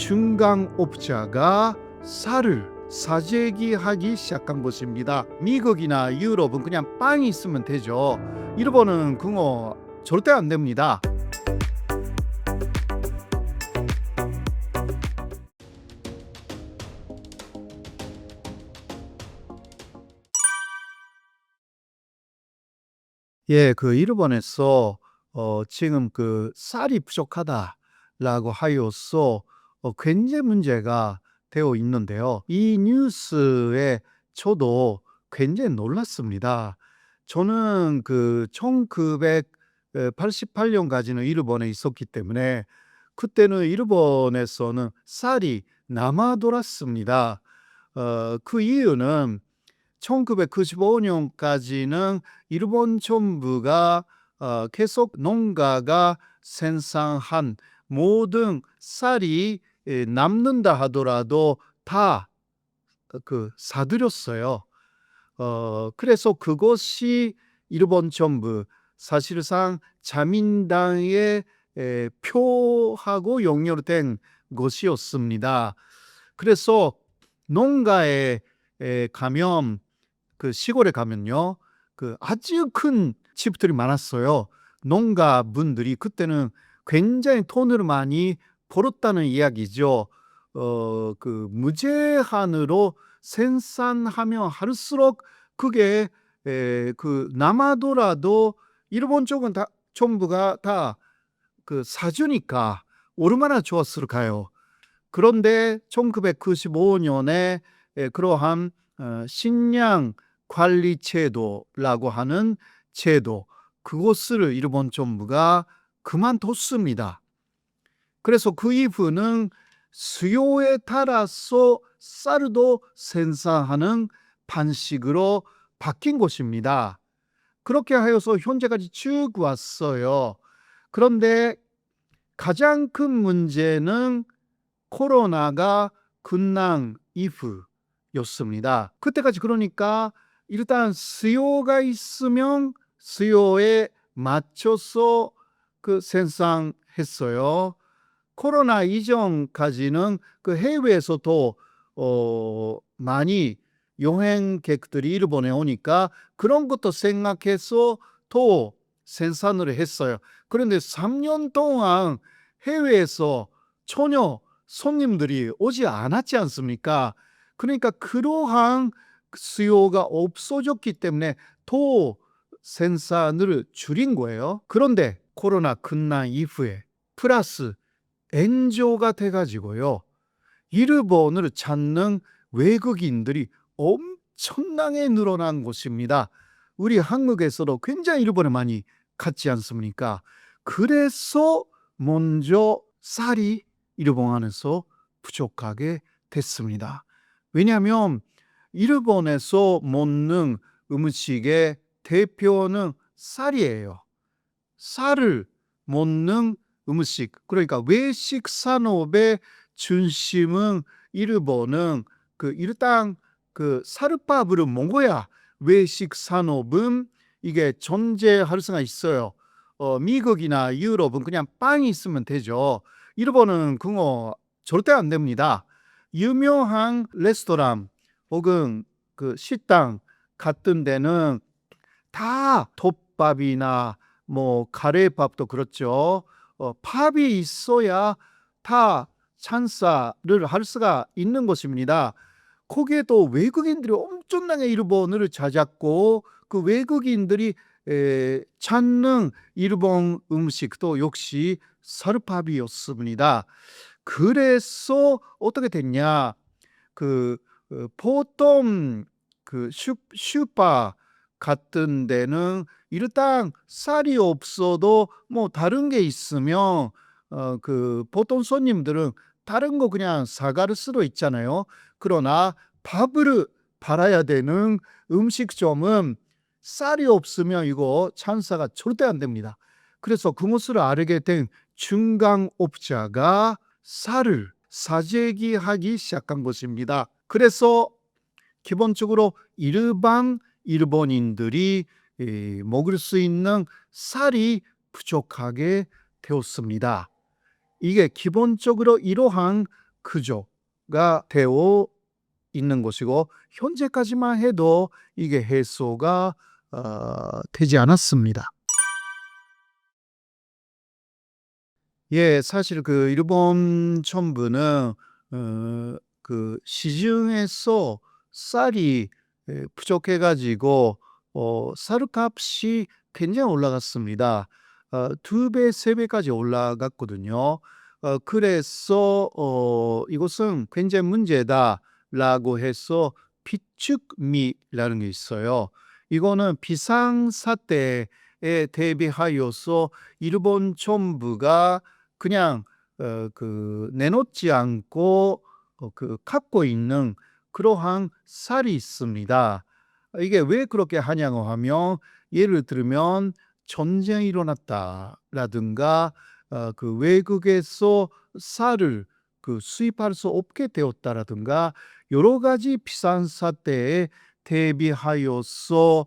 중강업자가 쌀을 사재기하기 시작한 것입니다. 미국이나 유럽은 그냥 빵이 있으면 되죠. 일본은 그거 절대 안 됩니다. 예, 일본에서 지금 쌀이 부족하다라고 하여서 굉장히 문제가 되어 있는데요. 이 뉴스에 저도 굉장히 놀랐습니다. 저는 1988년까지는 일본에 있었기 때문에 그때는 일본에서는 쌀이 남아돌았습니다. 그 이유는 1995년까지는 일본 정부가 계속 농가가 생산한 모든 쌀이 남는다 하더라도 다 사들였어요. 그래서 그것이 일본 정부 사실상 자민당의 표하고 연결된 것이었습니다. 그래서 농가에 가면 시골에 가면요, 아주 큰 집들이 많았어요. 농가분들이 그때는 굉장히 돈을 많이 벌었다는 이야기죠. 무제한으로 생산하면 할수록 그게 남아도라도 일본 쪽은 다 정부가 다 사주니까 얼마나 좋았을까요? 그런데 1995년에 그러한 식량 관리 제도라고 하는 제도, 그것을 일본 정부가 그만뒀습니다. 그래서 그 이후는 수요에 따라서 쌀도 생산하는 방식으로 바뀐 것입니다. 그렇게 하여서 현재까지 쭉 왔어요. 그런데 가장 큰 문제는 코로나가 끝난 이후였습니다. 그때까지 그러니까 일단 수요가 있으면 수요에 맞춰서 생산했어요. 코로나 이전까지는 해외에서도 많이 여행객들이 일본에 오니까 그런 것도 생각해서 또 생산을 했어요. 그런데 3년 동안 해외에서 전혀 손님들이 오지 않았지 않습니까? 그러니까 그러한 수요가 없어졌기 때문에 또 생산을 줄인 거예요. 그런데 코로나 끝난 이후에 플러스 엔조가 돼가지고요, 일본을 찾는 외국인들이 엄청나게 늘어난 곳입니다. 우리 한국에서도 굉장히 일본에 많이 갔지 않습니까? 그래서 먼저 쌀이 일본 안에서 부족하게 됐습니다. 왜냐하면 일본에서 먹는 음식의 대표는 쌀이에요. 쌀을 먹는 음식, 그러니까 외식 산업의 중심은 일본은 일단 쌀밥을 먹어야 외식 산업은 이게 존재할 수가 있어요. 미국이나 유럽은 그냥 빵이 있으면 되죠. 일본은 그거 절대 안 됩니다. 유명한 레스토랑 혹은 식당 같은 데는 다 덮밥이나 뭐 가래밥도 그렇죠. 밥이 있어야 다 찬사를 할 수가 있는 것입니다. 거기에도 외국인들이 엄청나게 일본을 찾았고 그 외국인들이 찾는 일본 음식도 역시 쌀밥이었습니다. 그래서 어떻게 됐냐? 보통 슈퍼 같은 데는 일단 쌀이 없어도 뭐 다른 게 있으면 보통 손님들은 다른 거 그냥 사갈 수도 있잖아요. 그러나 밥을 팔아야 되는 음식점은 쌀이 없으면 이거 찬사가 절대 안 됩니다. 그래서 그것을 알게 된 중강업자가 쌀을 사재기하기 시작한 것입니다. 그래서 기본적으로 일반 일본인들이 먹을 수 있는 쌀이 부족하게 되었습니다. 이게 기본적으로 이러한 구조가 되어 있는 것이고 현재까지만 해도 이게 해소가 되지 않았습니다. 예, 사실 그 일본 정부는 시중에서 쌀이 부족해 가지고 쌀값이 굉장히 올라갔습니다. 2 배, 3 배까지 올라갔거든요. 그래서 "이것은 굉장히 문제다."라고 해서 비축미라는 게 있어요. 이거는 비상사태에 대비하여서 일본 정부가 그냥 내놓지 않고 갖고 있는 그러한 쌀이 있습니다. 이게 왜 그렇게 하냐고 하면 예를 들면 전쟁이 일어났다라든가 외국에서 쌀을 수입할 수 없게 되었다라든가 여러 가지 비상사태에 대비하여서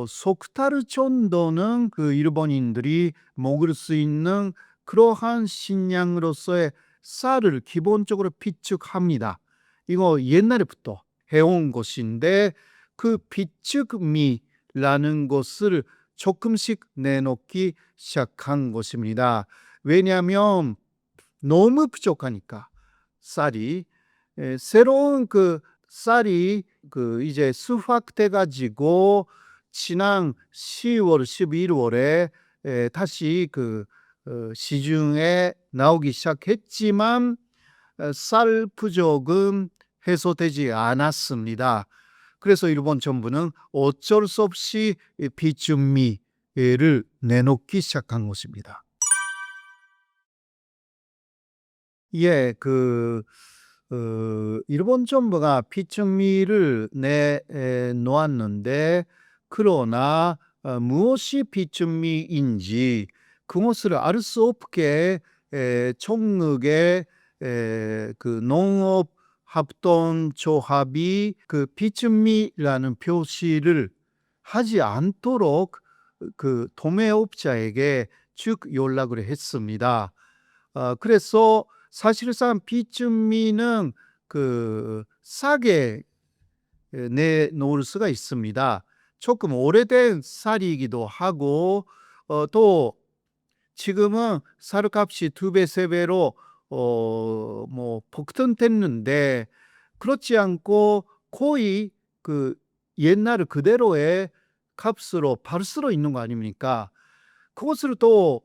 석 달 정도는 일본인들이 먹을 수 있는 그러한 식량으로서의 쌀을 기본적으로 비축합니다. 이거 옛날부터 해온 것인데 그 비축미라는 것을 조금씩 내놓기 시작한 것입니다. 왜냐하면 너무 부족하니까 쌀이. 새로운 쌀이 이제 수확돼 가지고 지난 10월, 11월에 다시 시중에 나오기 시작했지만 쌀 부족은 해소되지 않았습니다. 그래서 일본 정부는 어쩔 수 없이 비축미를 내놓기 시작한 것입니다. 예. 일본 정부가 비축미를 내놓았는데 그러나 무엇이 비축미인지 그것을 알 수 없게 총국의 농업합동조합이 비축미라는 표시를 하지 않도록 도매업자에게 쭉 연락을 했습니다. 그래서 사실상 비축미는 싸게 내놓을 수가 있습니다. 조금 오래된 쌀이기도 하고 또 지금은 쌀값이 2 배, 3 배로 폭등됐는데 그렇지 않고 거의 옛날 그대로의 값으로 팔 수도 있는 거 아닙니까? 그것을 또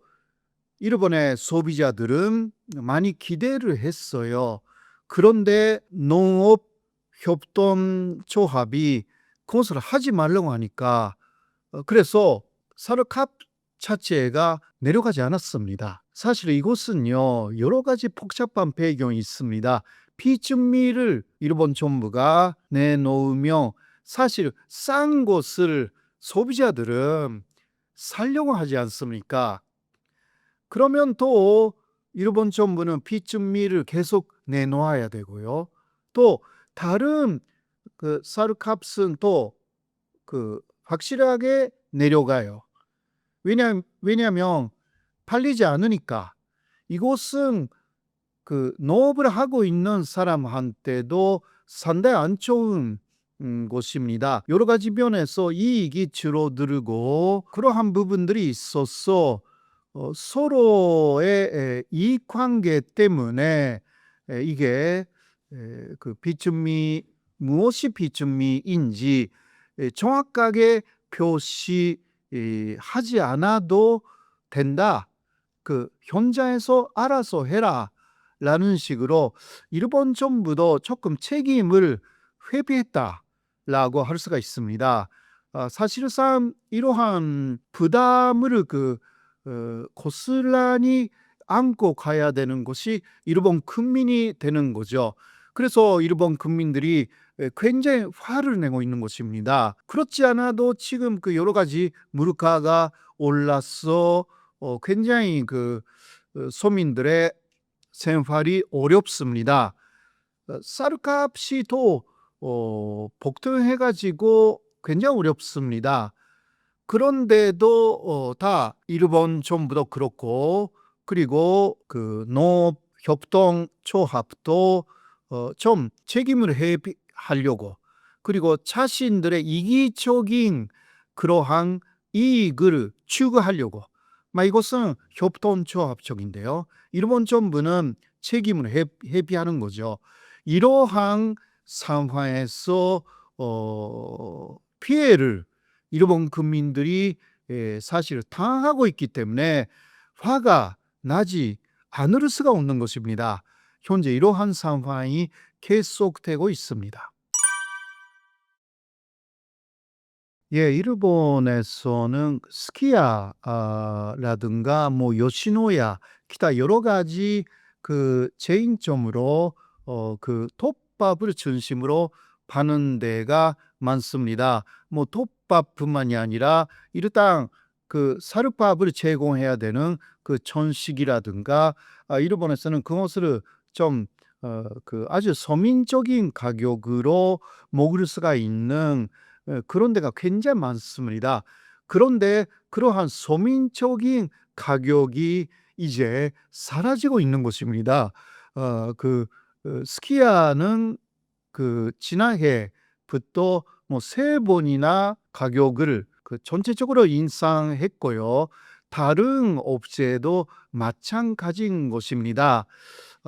일본의 소비자들은 많이 기대를 했어요. 그런데 농업협동조합이 그것을 하지 말라고 하니까 그래서 쌀값 자체가 내려가지 않았습니다. 사실 이것은요 여러 가지 복잡한 배경이 있습니다. 비축미를 일본 정부가 내놓으며 사실 싼 것을 소비자들은 사려고 하지 않습니까? 그러면 또 일본 정부는 비축미를 계속 내놓아야 되고요. 또 다른 쌀값은 또 확실하게 내려가요. 왜냐하면 팔리지 않으니까. 이것은 농업을 하고 있는 사람한테도 상당히 안 좋은 것입니다. 여러 가지 면에서 이익이 줄어들고 그러한 부분들이 있어서 서로의 이익관계 때문에 이게 비축미 무엇이 비축미인지 정확하게 표시하지 않아도 된다. 현장에서 알아서 해라라는 식으로 일본 정부도 조금 책임을 회피했다라고 할 수가 있습니다. 사실상 이러한 부담을 고스란히 안고 가야 되는 것이 일본 국민이 되는 거죠. 그래서 일본 국민들이 굉장히 화를 내고 있는 것입니다. 그렇지 않아도 지금 여러 가지 물가가 올라서 굉장히 서민들의 생활이 어렵습니다. 쌀값이 또 폭등해 가지고 굉장히 어렵습니다. 그런데도 다 일본 정부도 그렇고 그리고 협동조합도 좀 책임을 회피하려고, 그리고 자신들의 이기적인 그러한 이익을 추구하려고, 이것은 협동조합적인데요. 일본 정부는 책임을 회피하는 거죠. 이러한 상황에서 피해를 일본 국민들이 사실 당하고 있기 때문에 화가 나지 않을 수가 없는 것입니다. 현재 이러한 상황이 계속되고 있습니다. 예, 일본에서는 스키야라든가 요시노야, 기타 여러 가지 그 체인점으로 그 톱밥을 중심으로 파는 데가 많습니다. 톱밥뿐만이 아니라 일단 그 사르밥을 제공해야 되는 그 전식이라든가, 일본에서는 그것을 좀 그 아주 서민적인 가격으로 먹을 수가 있는 그런 데가 굉장히 많습니다. 그런데 그러한 서민적인 가격이 이제 사라지고 있는 것입니다. 스키야는 그 지난해부터 3번이나 가격을 전체적으로 인상했고요. 다른 업체도 마찬가지인 것입니다.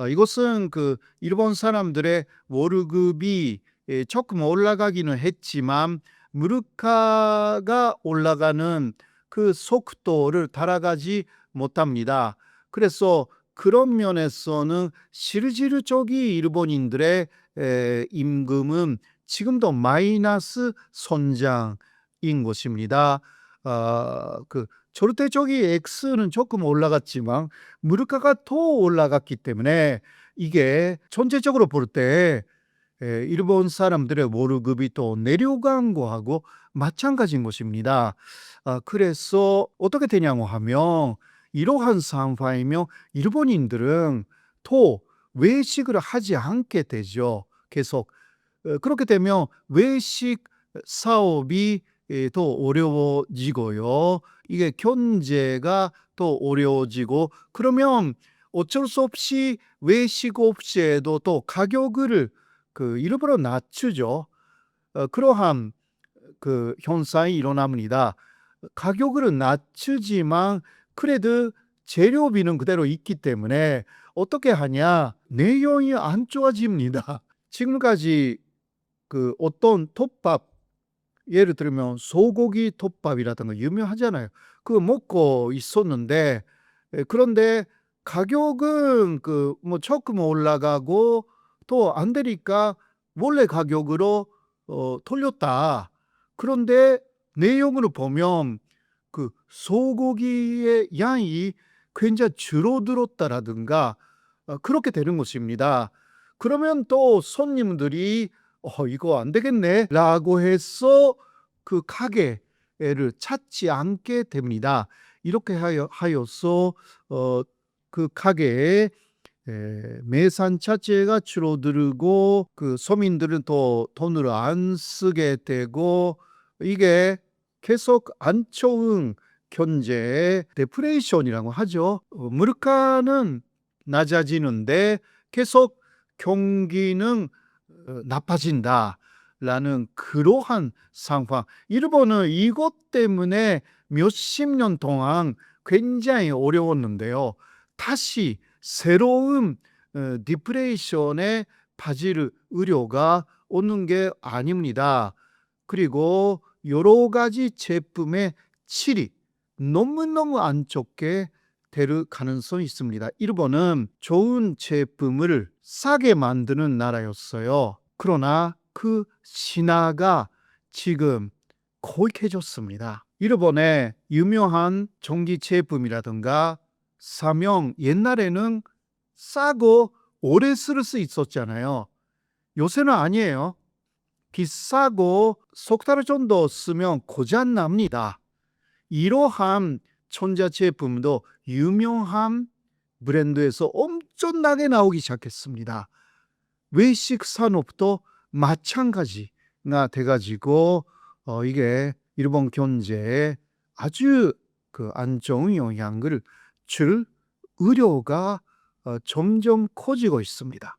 이것은 그 일본 사람들의 월급이 조금 올라가기는 했지만 물가가 올라가는 그 속도를 따라가지 못합니다. 그래서 그런 면에서는 실질적인 일본인들의 임금은 지금도 마이너스 선장인 것입니다. 그 절대적인 X는 조금 올라갔지만 물가가 더 올라갔기 때문에 이게 전체적으로 볼 때 일본 사람들의 월급이 또 내려간 거하고 마찬가지인 것입니다. 그래서 어떻게 되냐고 하면 이러한 상황이면 일본인들은 또 외식을 하지 않게 되죠. 계속 그렇게 되면 외식 사업이 더 어려워지고요. 이게 경제가 더 어려워지고, 그러면 어쩔 수 없이 외식 업체도 또 가격을 일부러 낮추죠. 그러한 그 현상이 일어납니다. 가격을 낮추지만 그래도 재료비는 그대로 있기 때문에 어떻게 하냐? 내용이 안 좋아집니다. 지금까지 그 어떤 톱밥, 예를 들면 소고기 톱밥이라든가 유명하잖아요. 그거 먹고 있었는데 그런데 가격은 조금 올라가고 또 안 되니까 원래 가격으로 돌렸다. 그런데 내용을 보면 그 소고기의 양이 굉장히 줄어들었다라든가 그렇게 되는 것입니다. 그러면 또 손님들이 이거 안 되겠네 라고 해서 그 가게를 찾지 않게 됩니다. 이렇게 하여서 그 가게에 매산 자체가 줄어들고 그 서민들은 또 돈을 안 쓰게 되고, 이게 계속 안 좋은 경제의 데프레이션이라고 하죠. 물가는 낮아지는데 계속 경기는 나빠진다라는 그러한 상황. 일본은 이것 때문에 몇십 년 동안 굉장히 어려웠는데요. 다시 새로운 디프레이션에 빠질 우려가 오는 게 아닙니다. 그리고 여러 가지 제품의 질이 너무너무 안 좋게 될 가능성이 있습니다. 일본은 좋은 제품을 싸게 만드는 나라였어요. 그러나 그 신화가 지금 고익해졌습니다. 일본의 유명한 전기 제품이라든가 사명, 옛날에는 싸고 오래 쓸 수 있었잖아요. 요새는 아니에요. 비싸고 석 달 정도 쓰면 고장 납니다. 이러한 전자제품도 유명한 브랜드에서 엄청나게 나오기 시작했습니다. 외식 산업도 마찬가지가 돼가지고 이게 일본 경제에 아주 안 좋은 영향을 줄 우려가 점점 커지고 있습니다.